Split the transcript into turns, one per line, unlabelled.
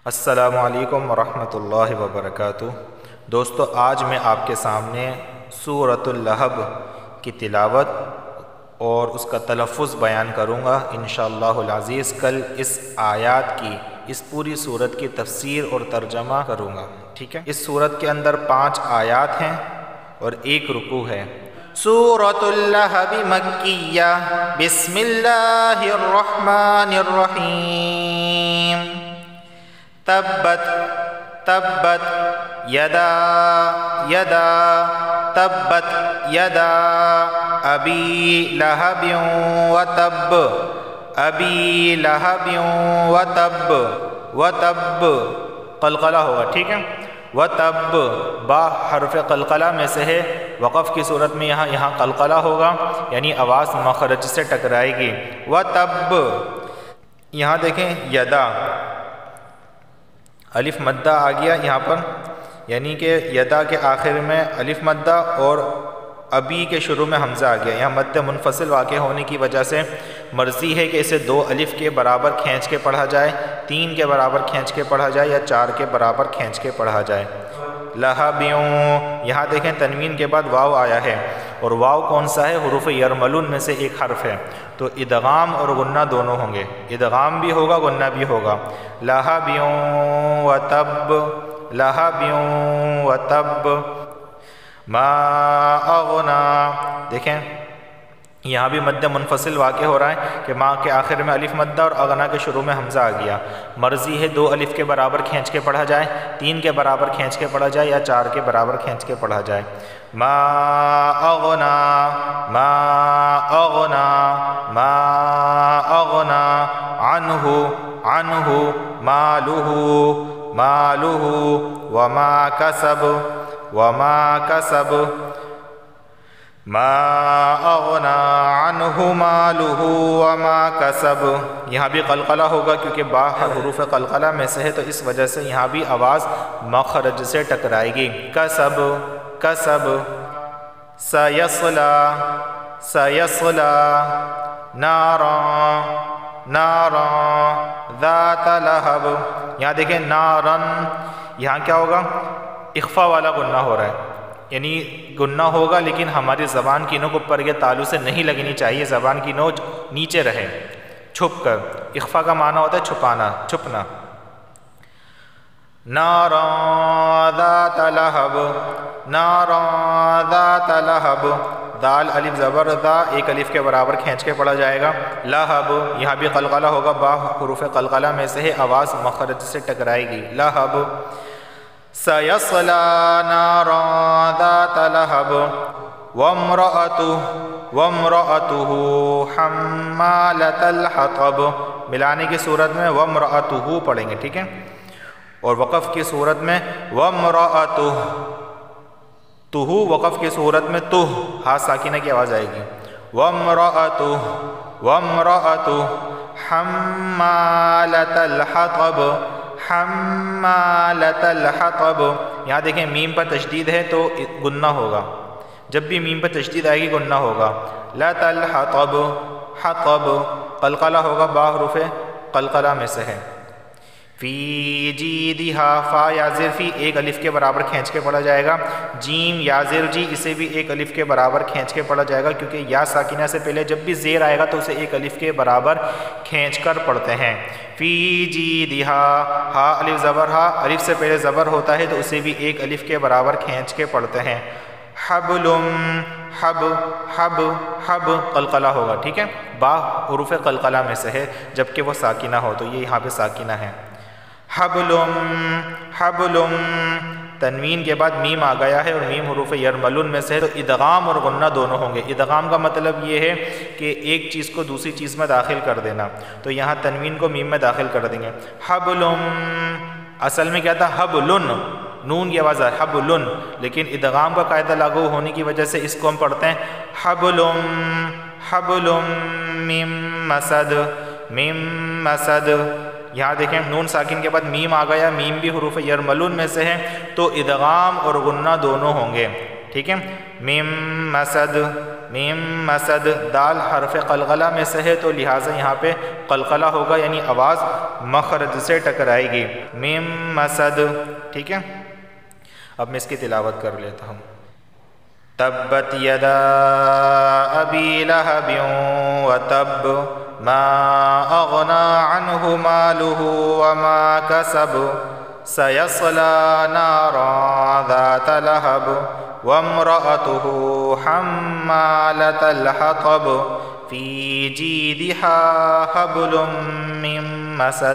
السلام علیکم ورحمۃ اللہ وبرکاتہ۔ دوستو، آج میں آپ کے سامنے سورۃ اللہب کی تلاوت اور اس کا تلفظ بیان کروں گا انشاءاللہ العزیز۔ کل اس آیات کی، اس پوری سورت کی تفسیر اور ترجمہ کروں گا، ٹھیک ہے۔ اس سورت کے اندر 5 آیات ہیں اور 1 رکوع ہے۔ سورۃ اللہب مکیہ، بسم اللہ الرحمن الرحیم۔ تبت تبت یدا یدا تبت یدا ابی لہب وتب ابی لہب وتب وتب قلقلہ ہوگا، ٹھیک ہے۔ وتب با حرف قلقلہ میں سے ہے، وقف کی صورت میں یہاں قلقلہ ہوگا، یعنی آواز مخرج سے ٹکرائے گی۔ وتب، یہاں دیکھیں یدا الف مدہ آ گیا یہاں پر، یعنی کہ یدا کے آخر میں الف مدہ اور ابی کے شروع میں حمزہ آ گیا۔ یہاں مد منفصل واقع ہونے کی وجہ سے مرضی ہے کہ اسے 2 الف کے برابر کھینچ کے پڑھا جائے، 3 کے برابر کھینچ کے پڑھا جائے یا 4 کے برابر کھینچ کے پڑھا جائے۔ لہبیوں، یہاں دیکھیں تنوین کے بعد واو آیا ہے، اور واو کون سا ہے؟ حروف یرملون میں سے ایک حرف ہے، تو ادغام اور غنہ دونوں ہوں گے، ادغام بھی ہوگا غنہ بھی ہوگا۔ لہبیوں وتب لہبیوں وتب ما اغنا، دیکھیں یہاں بھی مد منفصل واقع ہو رہا ہے کہ ما کے آخر میں الف مدہ اور اغنا کے شروع میں حمزہ آ گیا۔ مرضی ہے 2 الف کے برابر کھینچ کے پڑھا جائے، 3 کے برابر کھینچ کے پڑھا جائے یا 4 کے برابر کھینچ کے پڑھا جائے۔ ما اغنا ما اغنا ما اغنا عنہ عنہ مالہ مالہ وما کسب وما کسب ما اغنا عنہ مالہ وما کسب، یہاں بھی قلقلہ ہوگا کیونکہ با حروف قلقلہ میں سے ہے، تو اس وجہ سے یہاں بھی آواز مخرج سے ٹکرائے گی۔ کسب کسب سیصلا سیصلا نارا نارا ذات لہب، یہاں دیکھیں نارن، یہاں کیا ہوگا؟ اخفا والا غنہ ہو رہا ہے، یعنی غنہ ہوگا لیکن ہماری زبان کی نوک اوپر کے تالو سے نہیں لگنی چاہیے، زبان کی نوک نیچے رہے چھپ کر۔ اخفا کا معنی ہوتا ہے چھپانا، چھپنا۔ نارا ذات لہب نارا ذات لہب، دال الف زبر دا 1 الف کے برابر کھینچ کے پڑھا جائے گا۔ لہب، یہاں بھی قلقلہ ہوگا، با حروف قلقلہ میں سے ہے، آواز مخرج سے ٹکرائے گی۔ لہب سیصلا نارا ذات لہب وامرأتہ حمالۃ الحطب، ملانے کی صورت میں وامرأتہ پڑھیں گے، ٹھیک ہے، اور وقف کی صورت میں وامرأتہ، تہو وقف کی صورت میں تہ ہا ساکنہ کی آواز آئے گی۔ وامرأتہ وامرأتہ حمالۃ الحطب حمالۃ الحطب، یہاں دیکھیں میم پر تشدید ہے تو غنہ ہوگا، جب بھی میم پر تشدید آئے گی غنہ ہوگا۔ لت الحطب حطب، قلقلہ ہوگا، با حروف قلقلہ میں سے ہے۔ فی جیدہا، فا یا زر فی 1 الف کے برابر کھینچ کے پڑھا جائے گا۔ جیم یا زر جی، اسے بھی 1 الف کے برابر کھینچ کے پڑھا جائے گا، کیونکہ یا ساکنہ سے پہلے جب بھی زیر آئے گا تو اسے 1 الف کے برابر کھینچ کر پڑھتے ہیں۔ فی جیدہا، ہا الف زبر ہا، الف سے پہلے زبر ہوتا ہے تو اسے بھی 1 الف کے برابر کھینچ کے پڑھتے ہیں۔ حبلم حب حب حب، قلقلہ ہوگا، ٹھیک ہے، با حروف قلقلہ میں سے ہے جبکہ وہ ساکنہ ہو، تو یہ یہاں پہ ساکنہ ہے۔ حبلم حبلم، تنوین کے بعد میم آ گیا ہے اور میم حروف یرملون میں سے ہے، تو ادغام اور غنہ دونوں ہوں گے۔ ادغام کا مطلب یہ ہے کہ ایک چیز کو دوسری چیز میں داخل کر دینا، تو یہاں تنوین کو میم میں داخل کر دیں گے۔ حبلم، اصل میں کیا تھا؟ حبلن، نون کی آواز ہے حبلن، لیکن ادغام کا قاعدہ لاگو ہونے کی وجہ سے اس کو ہم پڑھتے ہیں حبلم حبلم من مسد من مسد۔ یہاں دیکھیں نون ساکن کے بعد میم آ گیا، میم بھی حروف یرملون میں سے ہے، تو ادغام اور غنہ دونوں ہوں گے، ٹھیک ہے. میم مسد، میم مسد، دال حرف قلقلہ میں سے ہے تو لہٰذا یہاں پہ قلقلہ ہوگا، یعنی آواز مخرج سے ٹکرائے گی. میم مسد، ٹھیک ہے. اب میں اس کی تلاوت کر لیتا ہوں. تبت یدا ابی لہب وتب ما اغنی عنہ مالہ وما کسب سیصلی نارا ذات لہب وامرأتہ حمالۃ الحطب فی جیدہا حبل من مسد.